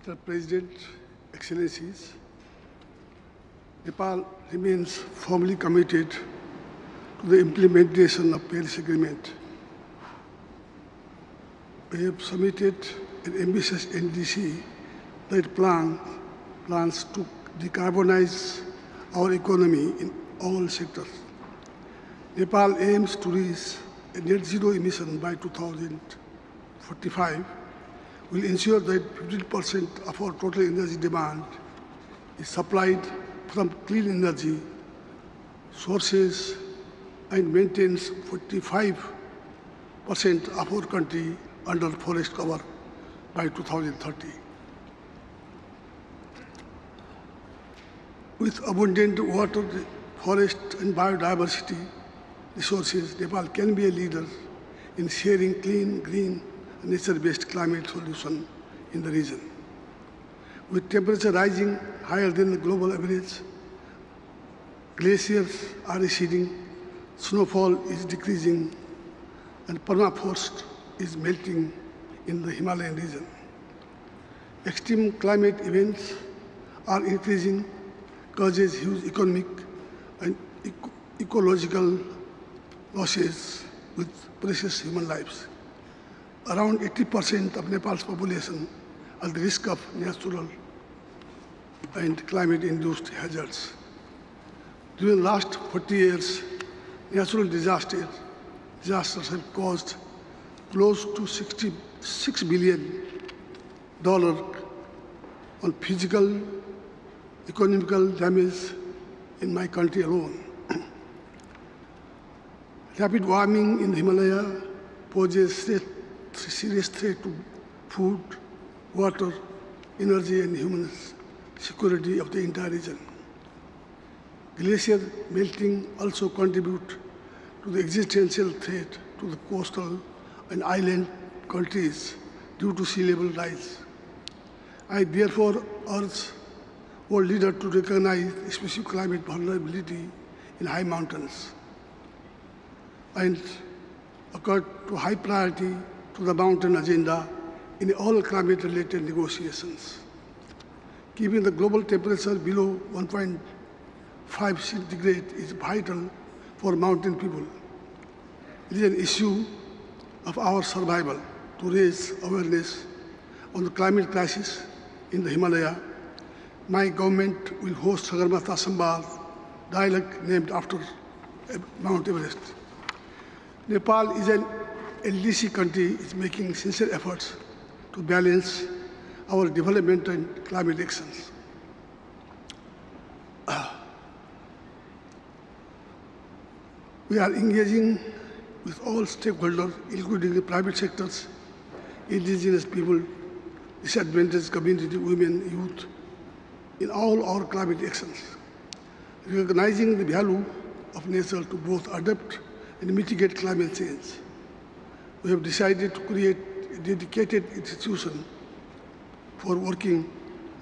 Mr. President, Excellencies, Nepal remains firmly committed to the implementation of Paris Agreement. We have submitted an ambitious NDC that plans to decarbonize our economy in all sectors. Nepal aims to reach a net zero emission by 2045, will ensure that 15% of our total energy demand is supplied from clean energy sources and maintains 45% of our country under forest cover by 2030. With abundant water, forest and biodiversity resources, Nepal can be a leader in sharing clean, green, nature-based climate solution in the region. With temperature rising higher than the global average, glaciers are receding, snowfall is decreasing, and permafrost is melting in the Himalayan region. Extreme climate events are increasing, causes huge economic and ecological losses with precious human lives. Around 80% of Nepal's population are at the risk of natural and climate-induced hazards. During the last 40 years, natural disasters have caused close to $66 billion on physical, economical damage in my country alone. Rapid warming in the Himalaya poses serious threat to food, water, energy, and human security of the entire region. Glacier melting also contribute to the existential threat to the coastal and island countries due to sea level rise. I therefore urge world leaders to recognize specific climate vulnerability in high mountains and accord to high priority to the mountain agenda in all climate-related negotiations. Keeping the global temperature below 1.5 centigrade is vital for mountain people. It is an issue of our survival to raise awareness on the climate crisis in the Himalaya. My government will host Sagarmatha Samvad dialogue named after Mount Everest. Nepal is an LDC country is making sincere efforts to balance our development and climate actions. We are engaging with all stakeholders, including the private sectors, indigenous people, disadvantaged community, women, youth, in all our climate actions. Recognizing the value of nature to both adapt and mitigate climate change, we have decided to create a dedicated institution for working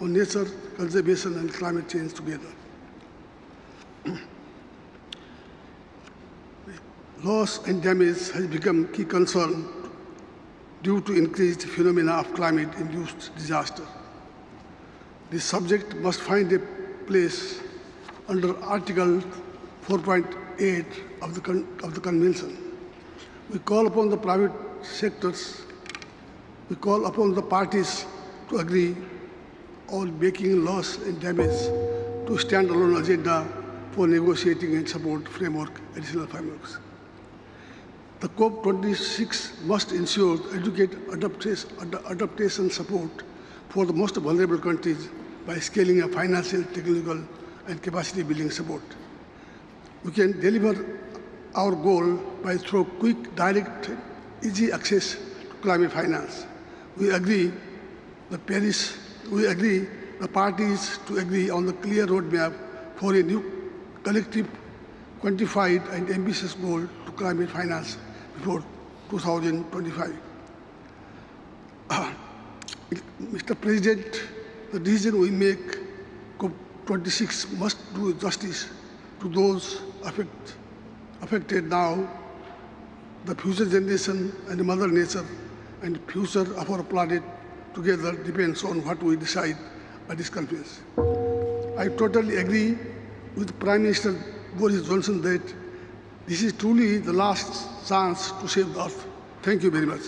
on nature, conservation, and climate change together. Loss and damage has become key concern due to increased phenomena of climate-induced disaster. This subject must find a place under Article 4.8 of the Convention. We call upon the private sectors, we call upon the parties to agree on making loss and damage to stand-alone agenda for negotiating and support additional frameworks. The COP26 must ensure adequate adaptation support for the most vulnerable countries by scaling up financial, technical, and capacity building support. We can deliver our goal by through quick, direct, easy access to climate finance. We agree the parties to agree on the clear roadmap for a new collective, quantified, and ambitious goal to climate finance before 2025. Mr. President, the decision we make, COP26 must do justice to those affected now, the future generation and Mother Nature, and future of our planet together depends on what we decide at this conference. I totally agree with Prime Minister Boris Johnson that this is truly the last chance to save the earth. Thank you very much.